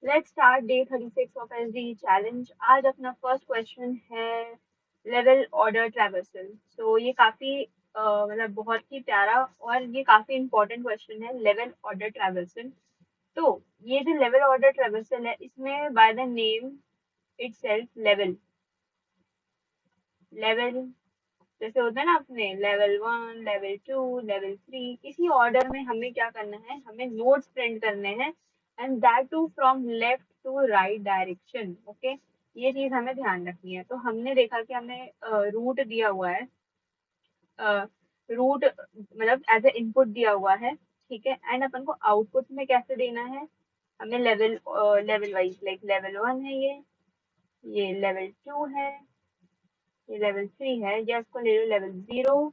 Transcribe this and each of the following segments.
Let's start day 36 of SD challenge. आज अपना first question है लेवल ऑर्डर ट्रैवर्सल। सो ये काफी मतलब बहुत ही प्यारा और ये काफी इंपॉर्टेंट क्वेश्चन है, लेवल ऑर्डर ट्रैवर्सल। तो ये जो लेवल ऑर्डर ट्रैवर्सल है, इसमें by the name itself level level जैसे होता है ना, अपने लेवल 1, लेवल 2, लेवल 3, इसी ऑर्डर में हमें क्या करना है, हमें नोट्स प्रिंट करने हैं, and that too from left to right direction. Okay, ये चीज हमें ध्यान रखनी है। तो हमने देखा कि हमें रूट दिया हुआ है, रूट मतलब एज ए इनपुट दिया हुआ है, ठीक है। एंड अपन को आउटपुट में कैसे देना है, हमें level level wise, like level 1 है ये लेवल 2 है, ये लेवल 3 है, या इसको ले लो लेवल 0,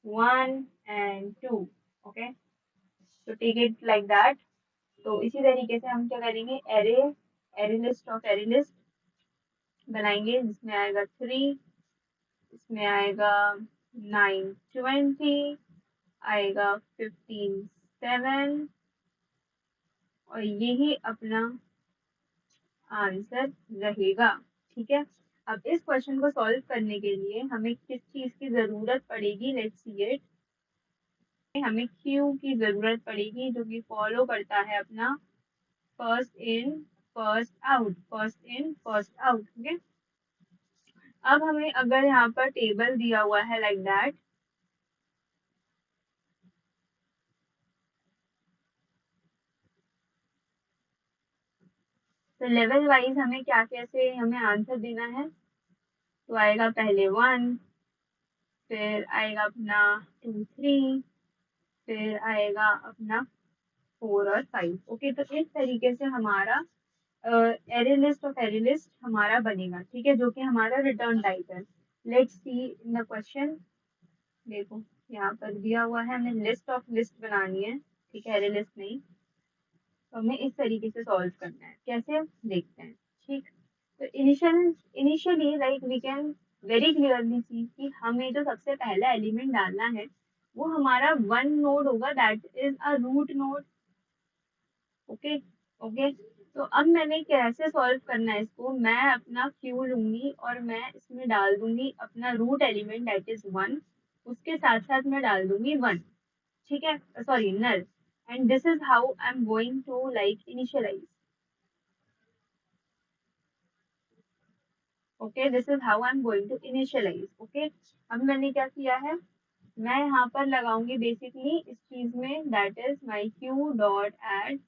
1 and 2। ओके, तो टेक इट लाइक दैट। तो इसी तरीके से हम क्या करेंगे, array array list of array list बनाएंगे, जिसमें आएगा 3, इसमें आएगा 9 20, आएगा 15 7, और यही अपना आंसर रहेगा। ठीक है, अब इस क्वेश्चन को सॉल्व करने के लिए हमें किस चीज की जरूरत पड़ेगी, लेट्स सी इट। हमें क्यू की जरूरत पड़ेगी, जो कि फॉलो करता है अपना first in first out, first in first out. Okay, अब हमें अगर यहाँ पर टेबल दिया हुआ है लाइक दैट, तो लेवल वाइज हमें क्या कैसे हमें आंसर देना है। तो आएगा पहले 1, फिर आएगा अपना 2 3, फिर आएगा अपना 4 और 5। ओके, तो इस तरीके से हमारा array list of array list हमारा बनेगा, ठीक है, जो कि हमारा रिटर्न टाइप है। Let's see in the question. देखो, यहाँ पर दिया हुआ है, हमें लिस्ट ऑफ लिस्ट बनानी है, ठीक है, एरे लिस्ट नहीं। तो हमें इस तरीके से सॉल्व करना है, कैसे देखते हैं। ठीक, तो initially like we can very clearly see कि हमें जो सबसे पहला एलिमेंट डालना है वो हमारा 1 नोड होगा, that is a root node. Okay okay, तो अब मैंने कैसे सॉल्व करना है इसको, मैं अपना क्यू लूंगी और मैं इसमें डाल दूंगी अपना रूट एलिमेंट दैट इज 1, उसके साथ साथ मैं डाल दूंगी 1, ठीक है, sorry null. And this is how I am going to like initialize. Okay, this is how I am going to initialize. Okay, अब मैंने क्या किया है, मैं यहाँ पर लगाऊंगी बेसिकली इस चीज में, that is my q dot add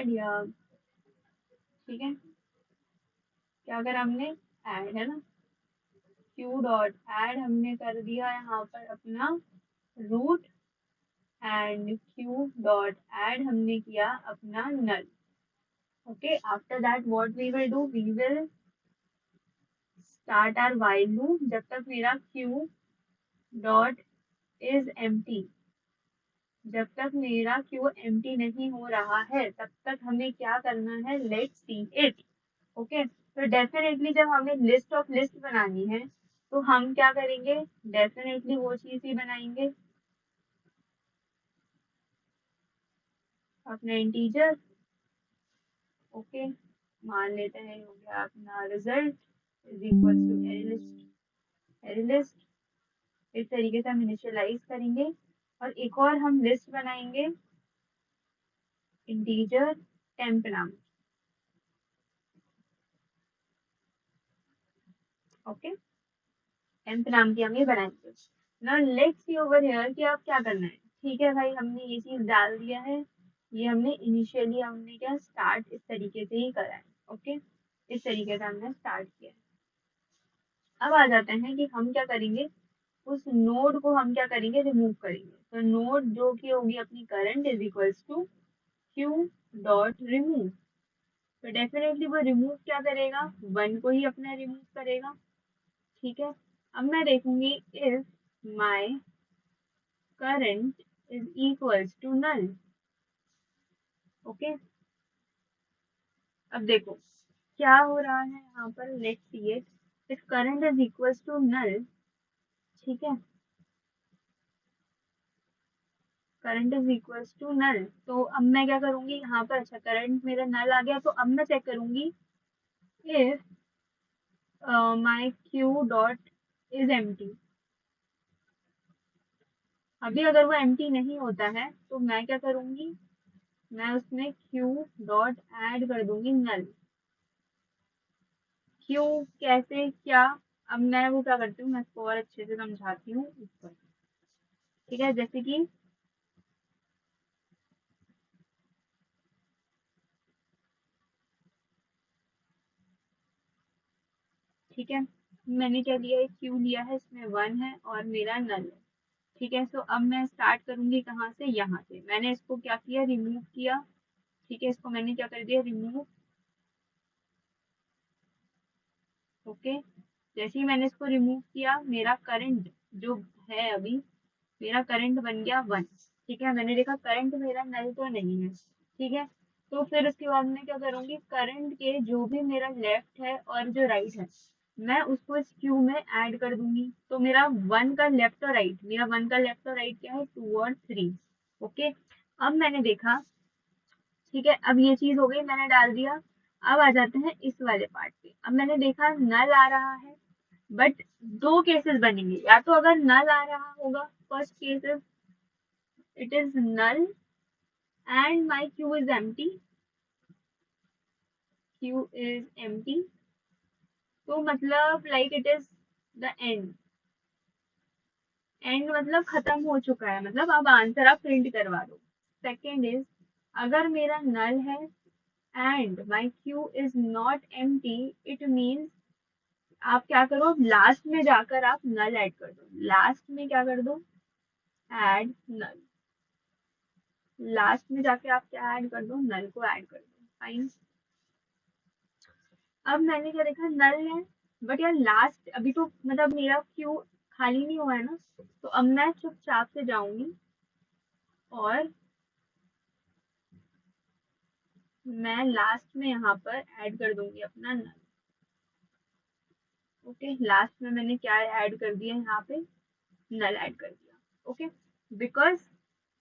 या, ठीक है, क्या अगर हमने ऐड है ना, क्यू डॉट एड हमने कर दिया यहाँ पर अपना root, and Q dot add हमने किया अपना null. Okay, after that what we will do, we will start our while loop. जब तक मेरा क्यू डॉट इज एम्प्टी, जब तक मेरा क्यू एम्प्टी नहीं हो रहा है, तब तक हमें क्या करना है, लेट्स सी इट। ओके, तो डेफिनेटली जब हमें लिस्ट ऑफ लिस्ट बनानी है तो हम क्या करेंगे, डेफिनेटली वो चीज ही बनाएंगे, अपना इंटीजर। ओके, मान लेते हैं हो गया अपना result is equal to array list, array list. इस तरीके से हम इनिशियलाइज करेंगे, और एक और हम लिस्ट बनाएंगे, इंटीजर टेम्प नाम। ओके, टेम्प नाम की हम ये बनाएंगे। Now let's see over here कि अब क्या करना है। ठीक है भाई, हमने ये चीज डाल दिया है, ये हमने इनिशियली हमने क्या स्टार्ट इस तरीके से ही करा है। ओके, इस तरीके से हमने स्टार्ट किया है। अब आ जाते हैं कि हम क्या करेंगे, उस नोड को हम क्या करेंगे, रिमूव करेंगे। तो नोड जो कि होगी अपनी current is equals to q dot remove. तो डेफिनेटली वो रिमूव क्या करेगा, 1 को ही अपना रिमूव करेगा। ठीक है, अब मैं देखूंगी if my current is equals to null. Okay, अब देखो क्या हो रहा है यहाँ पर, let's see it. If current is equals to null, ठीक है, current is equals to null. तो अब मैं क्या करूंगी यहाँ पर, अच्छा करंट मेरा नल आ गया, तो अब मैं चेक करूंगी if my q dot is empty. अभी अगर वो एम्प्टी नहीं होता है तो मैं क्या करूंगी, मैं उसमें क्यू डॉट ऐड कर दूंगी नल। क्यों, कैसे, क्या, अब मैं वो क्या करती हूँ, मैं इसको और अच्छे से समझाती हूँ ऊपर। ठीक है, जैसे कि ठीक है, मैंने क्या लिया है, क्यू लिया है, इसमें 1 है और मेरा नल है। ठीक है, सो अब मैं स्टार्ट करूंगी कहाँ से, यहाँ से। मैंने इसको क्या किया, रिमूव किया। ठीक है, इसको मैंने क्या कर दिया, रिमूव। ओके, जैसे ही मैंने इसको रिमूव किया, मेरा करंट जो है अभी, मेरा करंट बन गया 1। ठीक है, मैंने देखा करंट मेरा नल तो नहीं है। ठीक है, तो फिर उसके बाद मैं क्या करूंगी, करंट के जो भी मेरा लेफ्ट है और जो राइट है, मैं उसको इस क्यू में ऐड कर दूंगी। तो मेरा 1 का लेफ्ट और राइट, मेरा 1 का लेफ्ट और राइट क्या है, 2 और 3। ओके, अब मैंने देखा, ठीक है, अब ये चीज हो गई, मैंने डाल दिया। अब आ जाते हैं इस वाले पार्ट पे। अब मैंने देखा नल आ रहा है, बट दो केसेस बनेंगे, या तो अगर नल आ रहा होगा, first case it is null and my queue is empty, queue is empty, तो मतलब like it is the end मतलब खत्म हो चुका है, मतलब अब आंसर आप प्रिंट करवा दो। सेकेंड इज, अगर मेरा नल है and my Q is not empty, it means आप क्या करो, लास्ट में जाकर आप नल ऐड कर दो। लास्ट में क्या कर दो, ऐड नल। लास्ट में जाके आप क्या ऐड कर दो, नल को ऐड कर दो। फाइन, अब मैंने क्या देखा, नल है, बट यार लास्ट अभी तो मतलब मेरा क्यू खाली नहीं हुआ है ना, तो अब मैं चुपचाप से जाऊंगी और मैं लास्ट में यहाँ पर ऐड कर दूंगी अपना नल। ओके, लास्ट में मैंने क्या ऐड कर दिया, यहाँ पे नल ऐड कर दिया। ओके, बिकॉज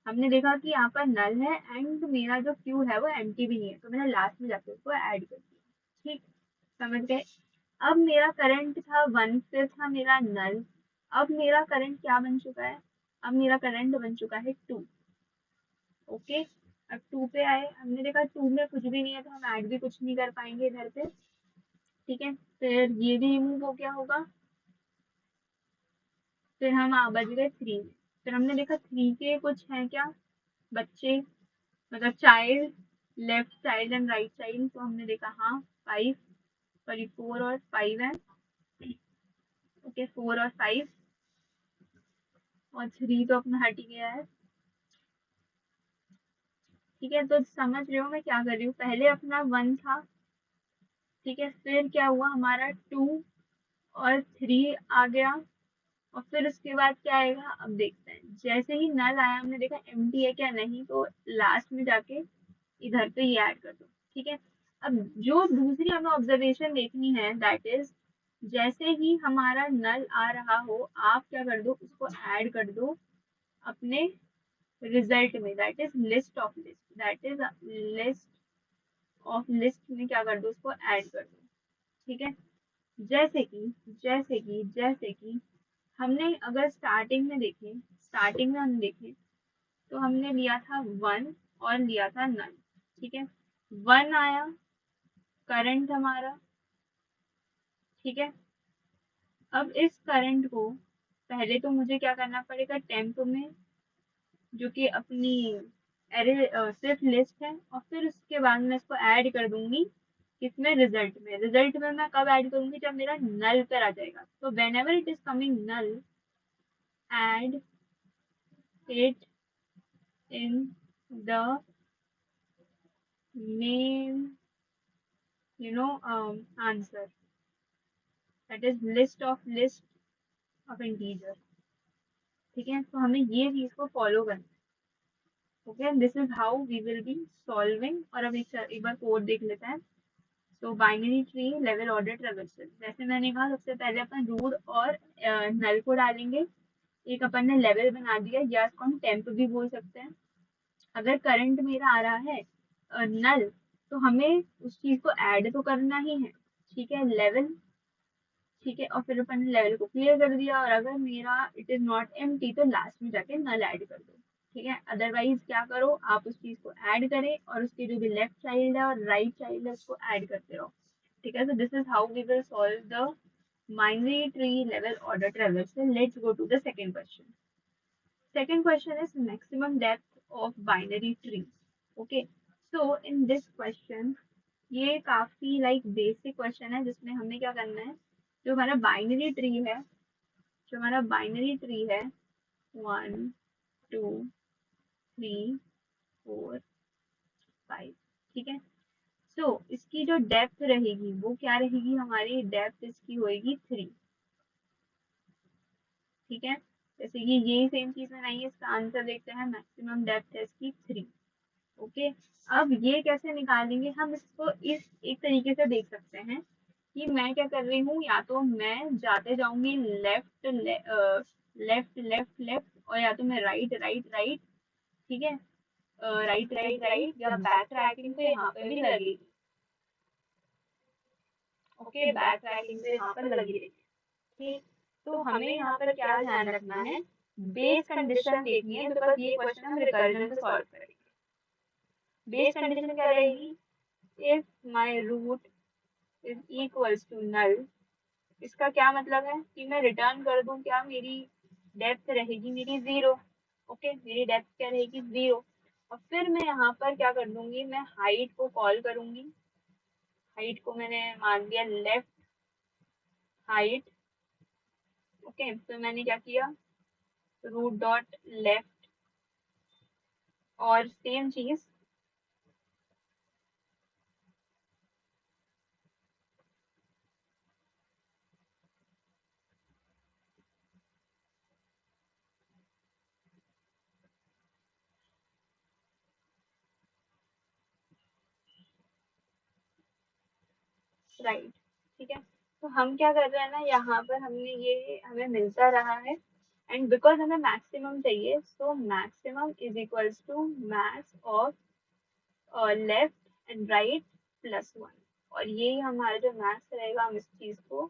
हमने देखा कि यहाँ पर नल है एंड मेरा जो क्यू है वो एम्प्टी भी नहीं है, तो मैंने लास्ट में जाके उसको ऐड कर दिया। ठीक, समझ गए। अब मेरा करंट था 1, फिर था मेरा नल। अब मेरा करंट क्या बन चुका है, अब मेरा करंट बन चुका है 2। ओके, अब 2 पे आए, हमने देखा 2 में कुछ भी नहीं है, तो हम ऐड भी कुछ नहीं कर पाएंगे इधर पे। ठीक है, फिर ये भी रिमूव हो गया होगा, फिर हम आ बज गए 3 में। फिर हमने देखा 3 के कुछ हैं क्या, बच्चे, मतलब child, left child and right child, तो हमने देखा हाँ 5, सॉरी 4 और 5 है। ओके, 4 और 5 और 3 तो अपना हट ही गया है। ठीक है, तो समझ रहे हो मैं क्या कर रही हूँ, पहले अपना 1 था। ठीक है, फिर क्या हुआ, हमारा 2 और 3 आ गया, और फिर उसके बाद क्या आएगा, अब देखते हैं। जैसे ही नल आया, हमने देखा एम्प्टी है क्या, नहीं, तो लास्ट में जाके इधर पे ये ऐड कर दो। ठीक है, अब जो दूसरी हमें ऑब्जर्वेशन देखनी है, दैट इज जैसे ही हमारा नल आ रहा हो, आप क्या कर दो, उसको ऐड कर दो अपने रिजल्ट में, that is list of list, that is list of list में क्या कर दो, उसको ऐड कर दो। ठीक है, जैसे कि हमने अगर स्टार्टिंग में देखें, स्टार्टिंग में हम देखें तो हमने लिया था 1 और लिया था नल। ठीक है, 1 आया करंट हमारा। ठीक है, अब इस करंट को पहले तो मुझे क्या करना पड़ेगा, टेम्प में, जो कि अपनी एरे सिर्फ लिस्ट है, और फिर उसके बाद मैं इसको ऐड कर दूंगी किसमें, रिजल्ट में। रिजल्ट में मैं कब ऐड करूंगी, जब मेरा नल पर आ जाएगा। तो whenever it is coming null, add it in the main answer, that is list of integer। ठीक है, तो हमें ये चीज को फॉलो करना है। Okay, this is how we will be solving. और अब एक बार कोड देख लेते हैं। तो binary tree level order traversal, जैसे मैंने कहा, सबसे पहले अपन रूट और नल को डालेंगे। एक अपन ने लेवल बना दिया, या इसको हम टेम्प भी बोल सकते हैं। अगर करंट मेरा आ रहा है नल, तो हमें उस चीज को ऐड तो करना ही है, ठीक है, लेवल, ठीक है, और फिर अपन ने लेवल को क्लियर कर दिया। और अगर मेरा इट इज नॉट एम्प्टी तो लास्ट में जाके नल ऐड कर दो, ठीक है। अदरवाइज क्या करो, आप उस चीज को ऐड करें और उसकी जो भी लेफ्ट चाइल्ड है और राइट चाइल्ड है उसको ऐड करते रहो, ठीक है। So this is how we will solve the binary tree level order traversal. Let's go to the second question. Second question is maximum depth of binary tree. Okay. So in this question, ये काफी like basic question है, जिसमें हमें क्या करना है, जो हमारा बाइनरी ट्री है, जो हमारा बाइनरी ट्री है 1 2 3 4 5, ठीक है। सो इसकी जो डेप्थ रहेगी वो क्या रहेगी, हमारी डेप्थ इसकी होएगी 3, ठीक है। जैसे कि यही सेम चीज बनाई है, इसका आंसर देखते हैं, मैक्सिमम डेप्थ है इसकी 3। ओके, अब ये कैसे निकालेंगे हम, इसको इस एक तरीके से देख सकते हैं कि मैं क्या कर रही हूँ, या तो मैं जाते जाऊंगी लेफ्ट लेफ्ट लेफ्ट लेफ्ट, और या तो मैं राइट राइट राइट, ठीक है, राइट राइट राइट, या बैक ट्रैकिंग तो यहाँ पे भी लगेगी। ओके, बैक ट्रैकिंग तो यहाँ पर लगी रहेगी, ठीक। तो हमें यहाँ पर क्या ध्यान रखना है, बेस कंडीशन देखनी है, बिकॉज ये क्वेश्चन हम रिकर्जन पे सॉल्व करेंगे। बेस कंडीशन क्या रहेगी, if my root is equals to null, इसका क्या मतलब है कि मैं रिटर्न कर दूं क्या, मेरी डेप्थ रहेगी मेरी 0। ओके, मेरी डेप्थ क्या रहेगी 0। और फिर मैं यहाँ पर क्या कर दूंगी, मैं हाइट को कॉल करूंगी, हाइट को मैंने मान लिया लेफ्ट हाइट। ओके, तो मैंने क्या किया, रूट डॉट लेफ्ट, और सेम चीज राइट, ठीक है। तो हम क्या कर रहे हैं ना, यहाँ पर हमने ये हमें मिलता रहा है, एंड बिकॉज हमें मैक्सिमम चाहिए, so maximum is equals to max of left and right plus 1, और ये हमारा जो मैक्स रहेगा हम इस चीज को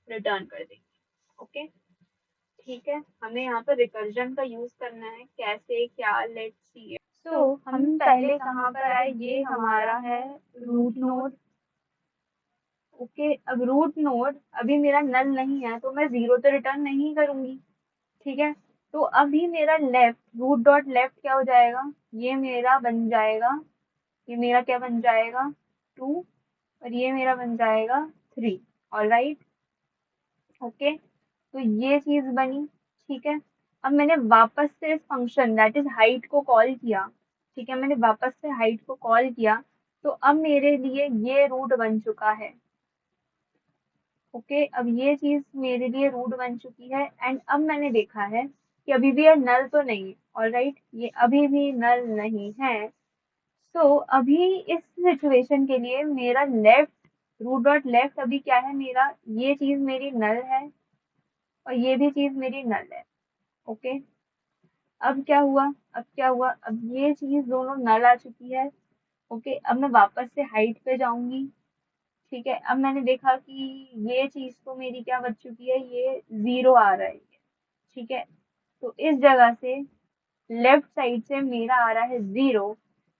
रिटर्न कर देंगे। ओके, ठीक है, हमें यहाँ पर रिकर्जन का यूज करना है, कैसे क्या, लेट्स सी। सो हम पहले कहाँ पर आए, ये हमारा है रूट नोड। ओके, अब रूट नोड अभी मेरा नल नहीं है, तो मैं 0 तो रिटर्न नहीं करूंगी, ठीक है। तो अभी मेरा लेफ्ट रूट डॉट लेफ्ट क्या हो जाएगा, ये मेरा बन जाएगा, ये मेरा क्या बन जाएगा 2, और ये मेरा बन जाएगा 3। ऑलराइट, ओके, तो ये चीज बनी, ठीक है। अब मैंने वापस से इस फंक्शन दैट इज हाइट को कॉल किया, ठीक है, मैंने वापस से हाइट को कॉल किया, तो अब मेरे लिए ये रूट बन चुका है। ओके, अब ये चीज मेरे लिए रूट बन चुकी है, एंड अब मैंने देखा है कि अभी भी ये नल तो नहीं है। ऑलराइट, ये अभी भी नल नहीं है। तो अभी इस सिचुएशन के लिए मेरा लेफ्ट रूट डॉट लेफ्ट अभी क्या है, मेरा ये चीज मेरी नल है, और ये भी चीज मेरी नल है। ओके, अब क्या हुआ, अब क्या हुआ, अब ये चीज दोनों नल आ चुकी है। ओके, अब मैं वापस से हाइट पे जाऊंगी, ठीक है। अब मैंने देखा कि ये चीज तो मेरी क्या बच चुकी है, ये 0 आ रहा है, ठीक है। तो इस जगह से लेफ्ट साइड से मेरा आ रहा है 0,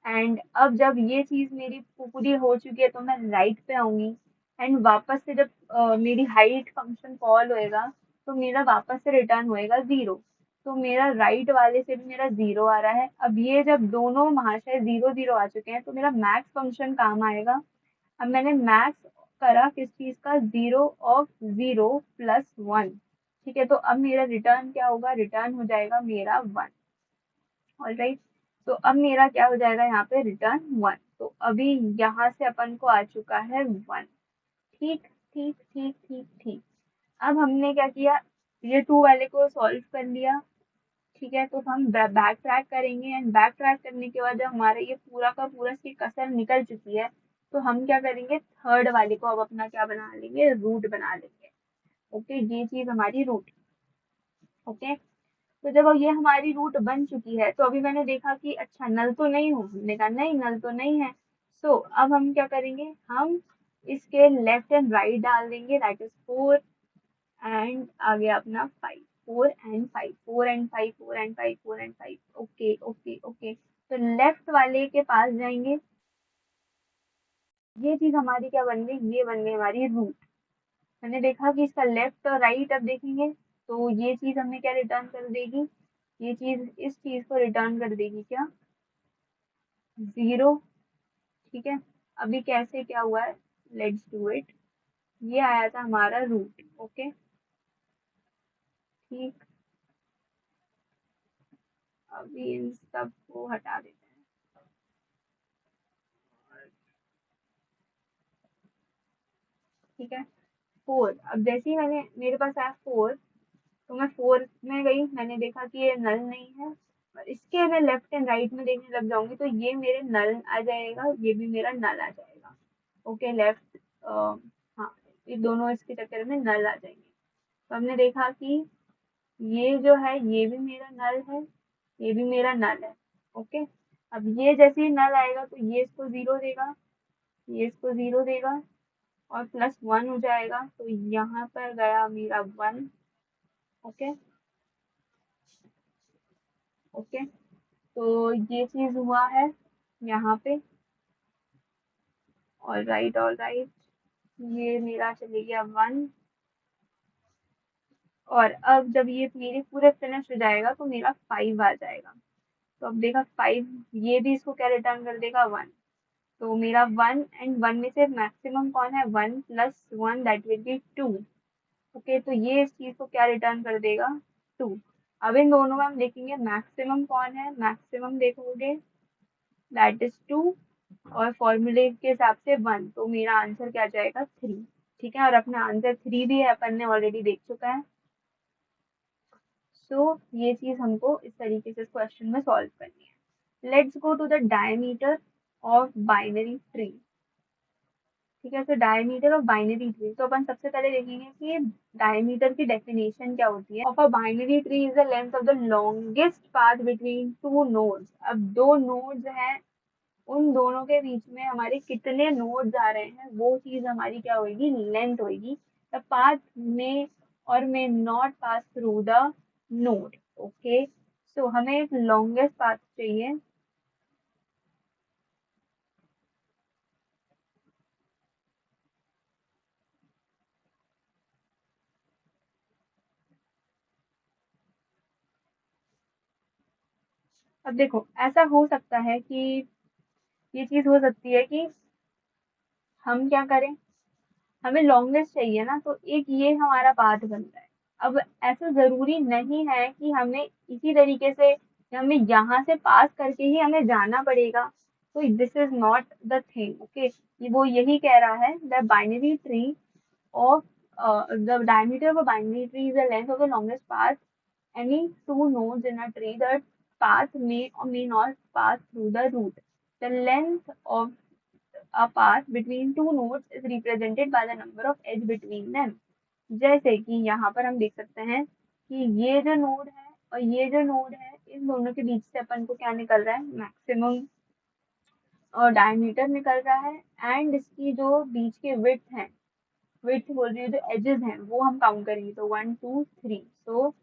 एंड अब जब ये चीज मेरी पूरी हो चुकी है तो मैं राइट पे आऊंगी, एंड वापस से जब मेरी हाइट फंक्शन कॉल होएगा तो मेरा वापस से रिटर्न होएगा 0। तो मेरा राइट वाले से भी मेरा 0 आ रहा है। अब ये जब दोनों महाशय 0 0 आ चुके हैं तो मेरा मैक्स फंक्शन काम आएगा। अब मैंने मैक्स करा किस चीज का, 0 ऑफ 0 प्लस 1, ठीक है। तो अब मेरा रिटर्न क्या होगा, रिटर्न हो जाएगा मेरा 1। ऑलराइट, तो अब मेरा क्या हो जाएगा यहाँ पे, रिटर्न 1। तो अभी यहाँ से अपन को आ चुका है 1। ठीक ठीक ठीक ठीक ठीक। अब हमने क्या किया, ये 2 वाले को सॉल्व कर लिया, ठीक है। तो हम बैक ट्रैक करेंगे, एंड बैक ट्रैक करने के बाद जब हमारा ये पूरा का पूरा इसकी कसर निकल चुकी है, तो हम क्या करेंगे, थर्ड वाले को अब अपना क्या बना लेंगे, रूट बना लेंगे। ओके, ये चीज हमारी रूट, ओके। तो जब ये हमारी रूट बन चुकी है तो अभी मैंने देखा कि अच्छा नल तो नहीं हो, हमने कहा नहीं नल तो नहीं है। सो अब हम क्या करेंगे, हम इसके लेफ्ट एंड राइट डाल देंगे, दैट इज 4 एंड आ गया अपना 5, 4 and 5, 4 and 5, 4 and 5, 4 and 5। Okay okay okay, तो लेफ्ट वाले के पास जाएंगे, ये चीज हमारी क्या बन गई, ये बन गई हमारी रूट। मैंने देखा कि इसका लेफ्ट और राइट अब देखेंगे तो ये चीज हमें क्या रिटर्न कर देगी, ये चीज इस चीज को रिटर्न कर देगी क्या, 0। ठीक है, अभी कैसे क्या हुआ है, लेट्स डू इट। ये आया था हमारा रूट। ओके ठीक, अभी इन सब को हटा देते हैं। ठीक है, 4, अब जैसे ही मैंने मेरे पास आया 4, तो मैं 4 में गई, मैंने देखा कि ये नल नहीं है, और इसके मैं लेफ्ट एंड राइट में देखने लग जाऊंगी तो ये मेरे नल आ जाएगा, ये भी मेरा नल आ जाएगा। ओके लेफ्ट, हाँ, ये दोनों इसके चक्कर में नल आ जाएंगे। तो हमने देखा कि ये जो है ये भी मेरा नल है, ये भी मेरा नल है। ओके, अब ये जैसे ही नल आएगा तो ये इसको 0 देगा, ये इसको 0 देगा, और +1 हो जाएगा, तो यहाँ पर गया मेरा 1। ओके ओके, तो ये चीज हुआ है यहाँ पे। ऑल राइट, ये मेरा चले गया 1, और अब जब ये मेरे पूरे फिनिश हो जाएगा तो मेरा 5 आ जाएगा। तो अब देखा 5, ये भी इसको क्या रिटर्न कर देगा, 1। तो मेरा 1 एंड 1 में से मैक्सिमम कौन है, 1 + 1 दैट विल बी 2। ओके, तो ये इस चीज को क्या रिटर्न कर देगा, 2। अब इन दोनों में हम देखेंगे मैक्सिमम कौन है, मैक्सिमम देखोगे दैट इज 2, और फॉर्मूले के हिसाब से 1, तो मेरा आंसर क्या जाएगा, 3। ठीक है, और अपना आंसर 3 भी है, अपन ने ऑलरेडी देख चुका है। सो ये चीज हमको इस तरीके से क्वेश्चन में सॉल्व करनी है। Let's go to the diameter of binary tree. ठीक है, तो डायमीटर ऑफ बाइनरी ट्री, तो अपन सबसे पहले देखेंगे कि डायमीटर की डेफिनेशन क्या होती है। Of a binary tree is the length of the longest path between two nodes. अब दो नोड्स हैं, उन दोनों के बीच में हमारे कितने नोड्स आ रहे हैं, वो चीज हमारी क्या होगी, लेंथ होगी। द पाथ में और may not pass through the node. Okay, so हमें एक लॉन्गेस्ट पाथ चाहिए। अब देखो ऐसा हो सकता है कि ये चीज हो सकती है कि हम क्या करें, हमें लॉन्गेस्ट चाहिए ना, तो एक ये हमारा पाथ बन रहा है। अब ऐसा जरूरी नहीं है कि हमें इसी तरीके से, हमें यहाँ से पास करके ही हमें जाना पड़ेगा, तो this is not the thing. Okay, वो यही कह रहा है, the binary tree of the diameter of a binary tree is the length of the longest path. Any two nodes in a tree, the path may or may not pass through the root. The length of a path between two nodes is represented by the number of edge between them. जैसे कि यहाँ पर हम देख सकते हैं कि ये जो नोड है और ये जो नोड है, इन दोनों के बीच से अपन को क्या निकल रहा है, मैक्सिमम और डायमीटर निकल रहा है, एंड इसकी जो बीच के विड्थ है, विड्थ बोल रही है, जो एजेस हैं वो हम काउंट करेंगे तो 1 2 3। सो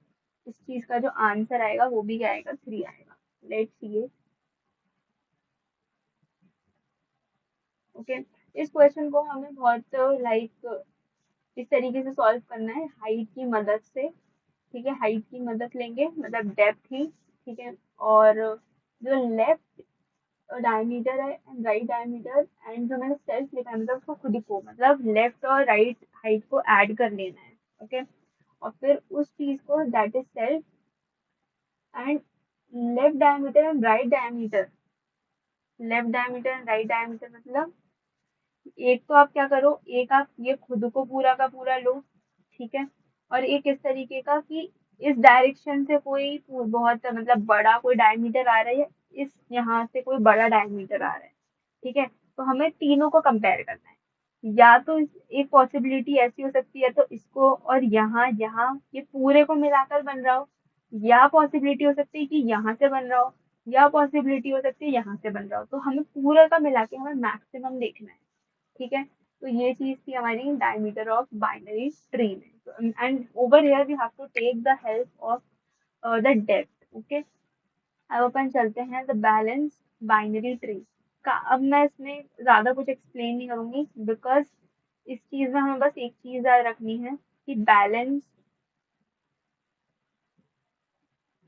इस चीज का जो आंसर आएगा वो भी क्या आएगा, 3 आएगा। Let's see it. ओके, इस क्वेश्चन को हमें बहुत लाइक इस तरीके से सॉल्व करना है, हाइट की मदद से। ठीक है, हाइट की मदद लेंगे, मतलब डेप्थ ही। ठीक है, और जो लेफ्ट डायमीटर है एंड राइट डायमीटर, एंड जो मैंने सेल्फ लिखा है मतलब उसको खुद को, मतलब लेफ्ट और राइट हाइट को ऐड कर लेना है। ओके, और फिर उस चीज को that is self and left diameter and right diameter. Left diameter and right diameter मतलब एक तो आप क्या करो, एक आप ये खुद को पूरा का पूरा लो। ठीक है, और एक इस तरीके का कि इस डायरेक्शन से कोई बहुत मतलब बड़ा कोई डायमीटर आ रहा है, इस यहाँ से कोई बड़ा डायमीटर आ रहा है। ठीक है, तो हमें तीनों को कंपेयर करना है। या तो एक पॉसिबिलिटी ऐसी हो सकती है तो इसको और यहाँ यहाँ ये पूरे को मिलाकर बन रहा हो, या पॉसिबिलिटी हो सकती है कि यहाँ से बन रहा हो, या पॉसिबिलिटी हो सकती है यहाँ से बन रहा हो। तो हमें पूरा का मिला के हमें मैक्सिमम देखना है। ठीक है, तो ये चीज थी हमारी डायमीटर ऑफ बाइनरी ट्री में। And over here we have to take the help of the depth. Okay, अब अपन चलते हैं द बैलेंस बाइनरी ट्री का। अब मैं इसमें ज्यादा कुछ एक्सप्लेन नहीं करूंगी, बिकॉज इस चीज में हमें बस एक चीज याद रखनी है कि बैलेंस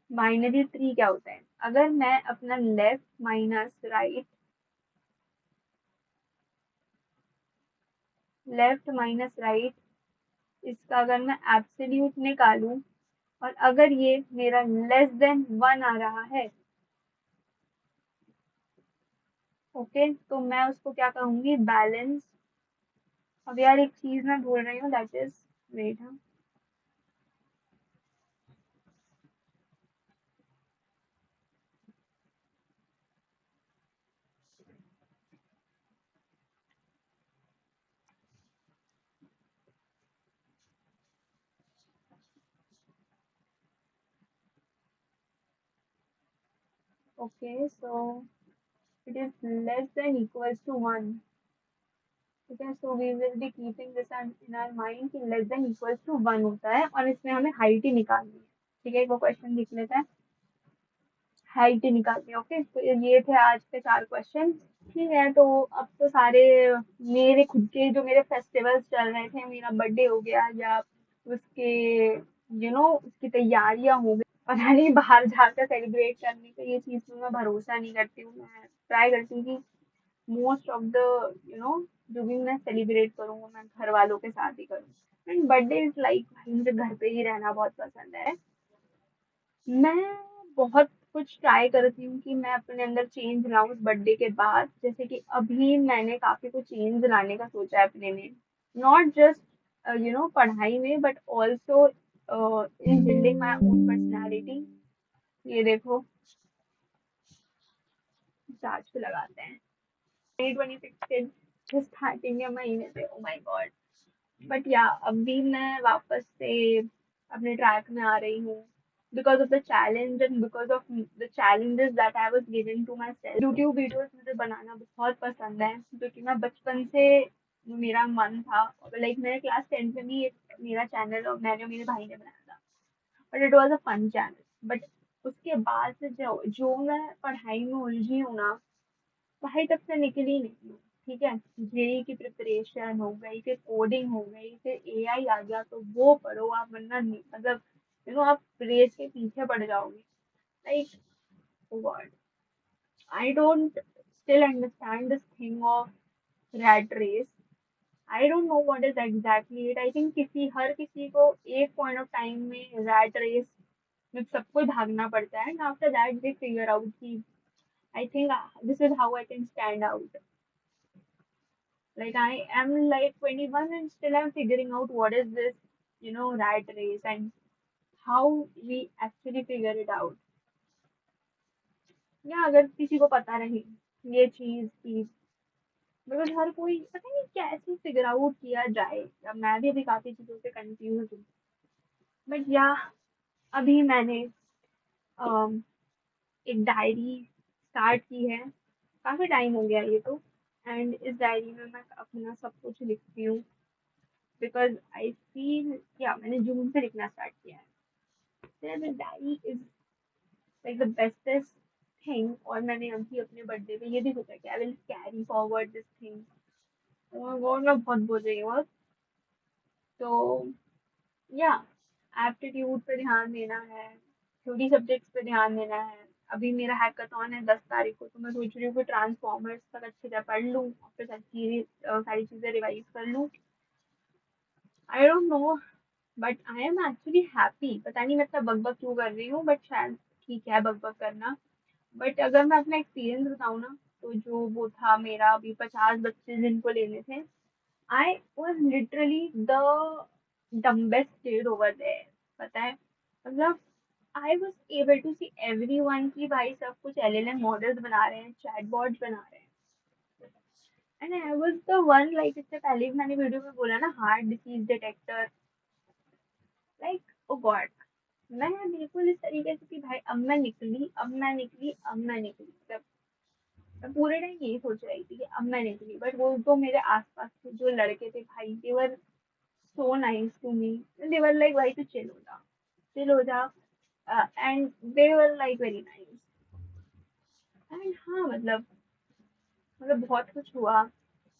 बाइनरी ट्री क्या होता है। अगर मैं अपना लेफ्ट माइनस राइट, इसका अगर मैं एब्सोल्यूट निकालूं, और अगर ये मेरा लेस देन 1 आ रहा है, ओके, तो मैं उसको क्या कहूंगी, बैलेंस। अब यार एक चीज मैं भूल रही हूँ, दैट इज, वेट, हाँ, okay, so it is less than equals to 1। ठीक है, so we will be keeping this in our mind कि लेस देन इक्वल्स टू 1 होता है, और इसमें हमें हाइट ही निकालनी है। ठीक है, वो क्वेश्चन लिख लेते हैं, हाइट ही निकालनी है। ओके, तो ये थे आज के 4 क्वेश्चन। ठीक है, तो अब तो सारे मेरे खुद के जो मेरे फेस्टिवल्स चल रहे थे, मेरा बर्थडे हो गया या उसके उसकी तैयारियां हो गई, पता नहीं बाहर जाकर सेलिब्रेट करने का, ये चीज में मैं भरोसा नहीं करती हूँ। मैं ट्राई करती हूँ कि most of the you know जो भी मैं सेलिब्रेट करूँ वो मैं घर वालों के साथ ही करूँ। एंड बर्थडे इज लाइक, भाई मुझे घर पे ही रहना बहुत पसंद है। मैं बहुत कुछ ट्राई करती हूँ कि मैं अपने अंदर चेंज लाऊं उस बर्थडे के बाद। जैसे कि अभी मैंने काफी कुछ चेंज लाने का सोचा है अपने में, नॉट जस्ट पढ़ाई में, but also in building my own personality. ये देखो, चार्ज पे लगाते हैं, 2026 के स्टार्टिंग के महीने से, ओ माय गॉड। बट या अभी मैं वापस से अपने ट्रैक में आ रही हूँ, because of the challenge and because of the challenges that I was given to myself. YouTube videos मुझे बनाना बहुत पसंद है, क्योंकि मैं बचपन से मेरा मन था। लाइक मैंने क्लास 10 में भी एक मेरा चैनल और मैंने और मेरे भाई ने बनाया था, but it was a fun channel. But उसके बाद से जो मैं पढ़ाई में उलझी हूँ ना, भाई तब से निकली नहीं हूँ। ठीक है, जेई की प्रिपरेशन हो गई, फिर कोडिंग हो गई, फिर एआई आ गया, तो वो पढ़ो आप, वरना मतलब आप रेस के पीछे पड़ जाओगे। Like, god, I don't still understand this thing of rat race. I don't know what is exactly it. I think हर किसी को एक पॉइंट ऑफ टाइम में रैट रेस में सबको भागना पड़ता है, and after that they figure out कि I think this is how I can stand out. Like I am like 21 and still I'm figuring out what is this, rat race, and how we actually figure it out. या अगर किसी को पता नहीं ये चीज, because हर कोई पता नहीं कैसे फिगर आउट किया जाए। अब मैं भी अभी काफी चीजों से कंफ्यूज हूँ। बट या अभी मैंने अम, एक डायरी स्टार्ट की है, काफी टाइम हो गया ये तो। एंड इस डायरी में मैं अपना सब कुछ लिखती हूँ, बिकॉज आई फील, या मैंने जून से लिखना स्टार्ट किया है। Then the diary is like the bestest thing, और मैंने अभी अपने बर्थडे पे ये भी सोचा कि I will carry forward this thing. और मैं बहुत बोल रही हूँ अब। तो या एप्टीट्यूड पे ध्यान देना है, थ्योरी सब्जेक्ट्स पे ध्यान देना है। अभी मेरा हैकाथॉन है 10 तारीख को, तो मैं सोच रही हूँ कि ट्रांसफॉर्मर्स तक अच्छे से पढ़ लूँ और फिर सारी चीज़ें रिवाइज कर लूँ। आई don't no, but I am actually happy. पता नहीं मैं इतना बकबक क्यों कर रही हूँ, बट शायद ठीक है बकबक करना। बट अगर मैं अपना एक्सपीरियंस बताऊँ ना, तो जो वो था मेरा अभी 50 बच्चे जिनको लेने थे, I was literally the dumbest kid over there. पता है, मतलब I was able to see everyone की भाई सब कुछ एलएलएम मॉडल्स बना रहे हैं, चैटबॉट्स बना रहे हैं। And I was the one, like इससे पहले भी मैंने वीडियो में बोला ना, हार्ट डिसीज डिटेक्टर। लाइक, ओ गॉड, मैं बिल्कुल इस तरीके से कि भाई अब मैं निकली, अब मैं निकली, अब मैं निकली, मतलब मैं पूरे टाइम यही सोच रही थी कि अब मैं निकली। बट वो जो मेरे आसपास के जो लड़के थे भाई, they were so nice to me, they were like भाई तू चिल हो जा, and they were like very nice. And हाँ, मतलब बहुत कुछ हुआ।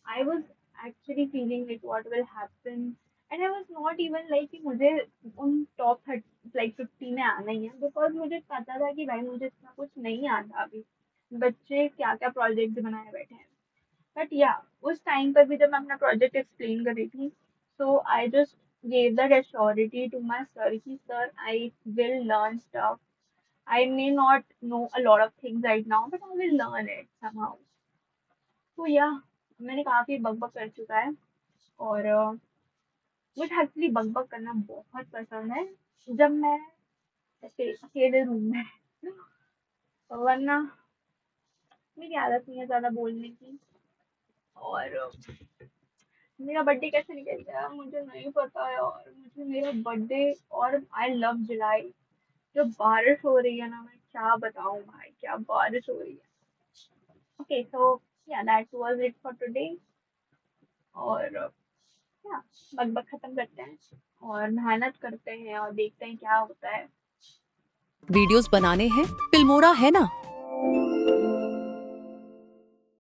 I was actually feeling like what will happen, and I was not even like कि मुझे उन टॉप 30 लाइक 50 में आना ही है, बिकॉज मुझे पता था कि भाई मुझे इतना कुछ नहीं आता अभी। बच्चे क्या क्या प्रोजेक्ट बनाए बैठे हैं। बट या उस टाइम पर भी जब मैं अपना प्रोजेक्ट एक्सप्लेन कर रही थी, so I just gave that assurity to my sir कि sir I will learn stuff. I may not know a lot of things right now, but I will learn it somehow. तो या मैंने काफी बकबक कर चुका है। और मुझे एक्चुअली बकबक करना बहुत पसंद है जब मैं ऐसे अकेले रूम में, वरना मेरी आदत नहीं है ज्यादा बोलने की। और मेरा बर्थडे कैसे निकल गया मुझे नहीं पता यार। मुझे मेरा बर्थडे, और आई लव जुलाई। जो बारिश हो रही है ना, मैं क्या बताऊं भाई, क्या बारिश हो रही है। ओके सो या that was it for today. और या बकबक खत्म करते हैं और मेहनत करते हैं और देखते हैं क्या होता है। वीडियोस बनाने हैं, फिल्मोरा है ना।